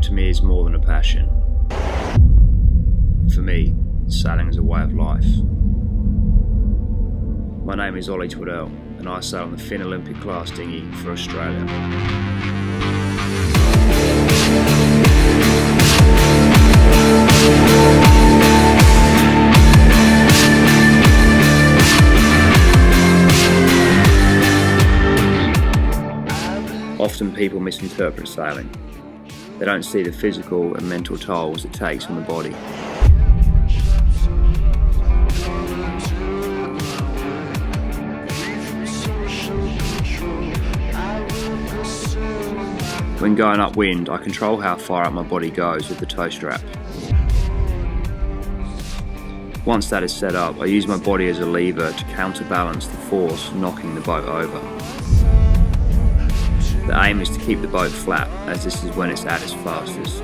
Sailing to me is more than a passion. For me, sailing is a way of life. My name is Tweddell, and I sail on the Finn Olympic class dinghy for Australia. Often people misinterpret sailing. They don't see the physical and mental tolls it takes on the body. When going upwind, I control how far up my body goes with the tow strap. Once that is set up, I use my body as a lever to counterbalance the force knocking the boat over. The aim is to keep the boat flat, as this is when it's at its fastest.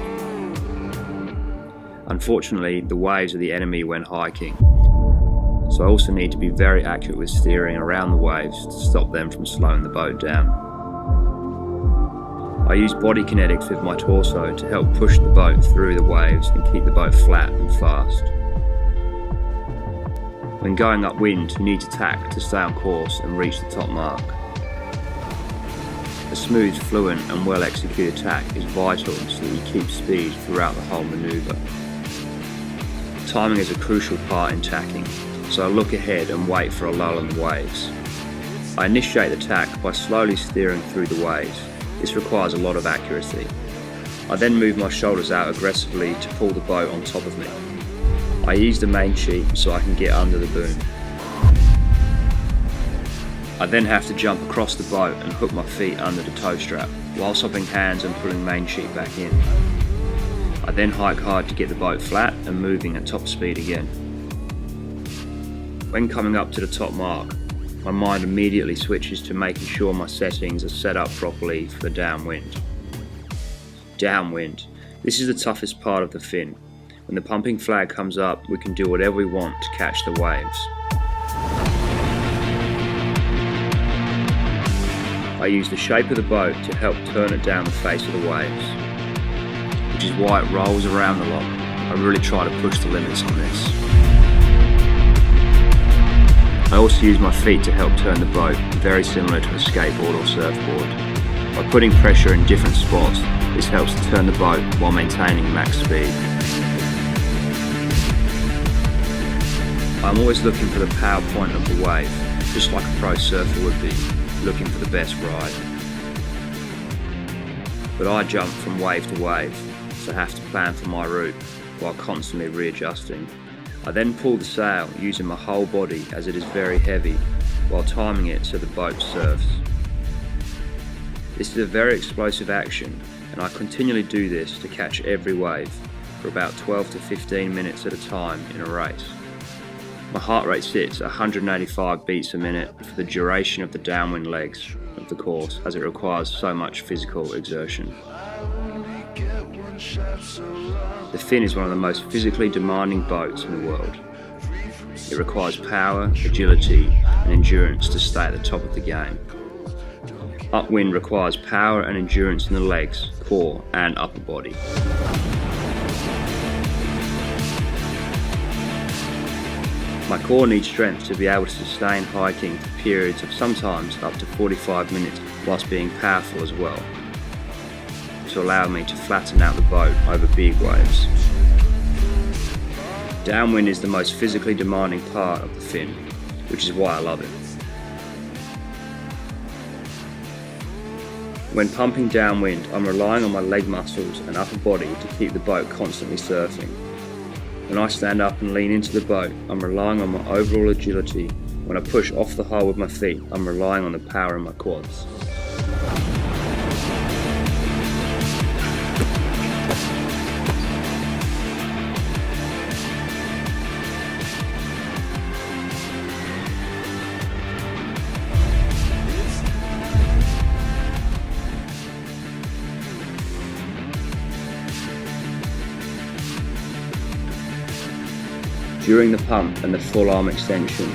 Unfortunately, the waves are the enemy when hiking, so I also need to be very accurate with steering around the waves to stop them from slowing the boat down. I use body kinetics with my torso to help push the boat through the waves and keep the boat flat and fast. When going upwind, you need to tack to stay on course and reach the top mark. A smooth, fluent and well executed tack is vital so that you keep speed throughout the whole manoeuvre. Timing is a crucial part in tacking, so I look ahead and wait for a lull in the waves. I initiate the tack by slowly steering through the waves. This requires a lot of accuracy. I then move my shoulders out aggressively to pull the boat on top of me. I use the main sheet so I can get under the boom. I then have to jump across the boat and hook my feet under the tow strap, while swapping hands and pulling main sheet back in. I then hike hard to get the boat flat and moving at top speed again. When coming up to the top mark, my mind immediately switches to making sure my settings are set up properly for the downwind. Downwind. This is the toughest part of the fin. When the pumping flag comes up, we can do whatever we want to catch the waves. I use the shape of the boat to help turn it down the face of the waves, which is why it rolls around a lot. I really try to push the limits on this. I also use my feet to help turn the boat, very similar to a skateboard or surfboard. By putting pressure in different spots, this helps to turn the boat while maintaining max speed. I'm always looking for the power point of the wave, just like a pro surfer would be, looking for the best ride. But I jump from wave to wave, so I have to plan for my route while constantly readjusting. I then pull the sail using my whole body as it is very heavy, while timing it so the boat surfs. This is a very explosive action, and I continually do this to catch every wave for about 12 to 15 minutes at a time in a race. My heart rate sits at 185 beats a minute for the duration of the downwind legs of the course, as it requires so much physical exertion. The Finn is one of the most physically demanding boats in the world. It requires power, agility and endurance to stay at the top of the game. Upwind requires power and endurance in the legs, core and upper body. My core needs strength to be able to sustain hiking for periods of sometimes up to 45 minutes whilst being powerful as well, to allow me to flatten out the boat over big waves. Downwind is the most physically demanding part of the Finn, which is why I love it. When pumping downwind, I'm relying on my leg muscles and upper body to keep the boat constantly surfing. When I stand up and lean into the boat, I'm relying on my overall agility. When I push off the hull with my feet, I'm relying on the power in my quads. During the pump and the full arm extension,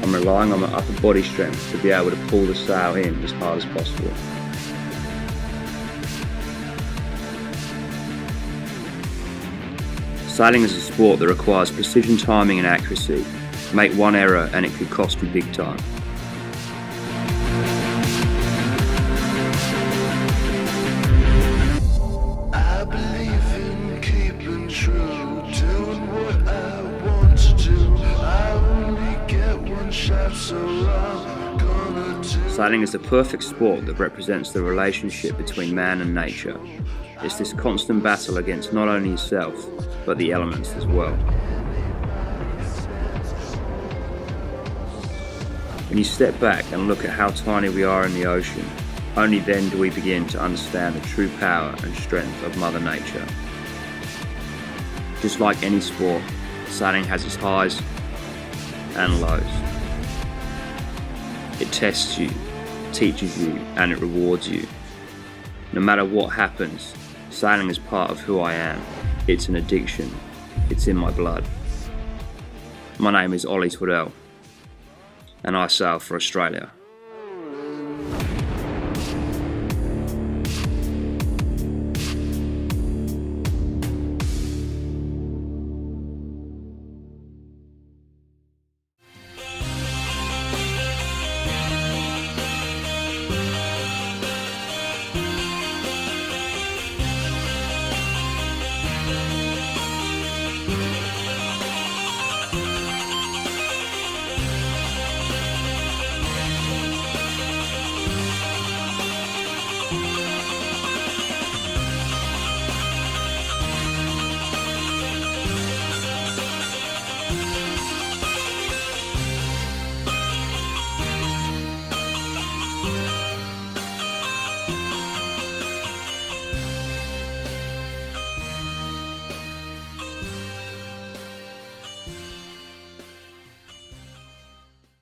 I'm relying on my upper body strength to be able to pull the sail in as hard as possible. Sailing is a sport that requires precision, timing and accuracy. Make one error and it could cost you big time. I believe in keeping true, doing what I want to do. I only get one shot, so I'm gonna do. Sailing is the perfect sport that represents the relationship between man and nature. It's this constant battle against not only yourself, but the elements as well. When you step back and look at how tiny we are in the ocean, only then do we begin to understand the true power and strength of Mother Nature. Just like any sport, sailing has its highs and lows. It tests you, teaches you, and it rewards you. No matter what happens, sailing is part of who I am. It's an addiction. It's in my blood. My name is Tweddell, and I sail for Australia.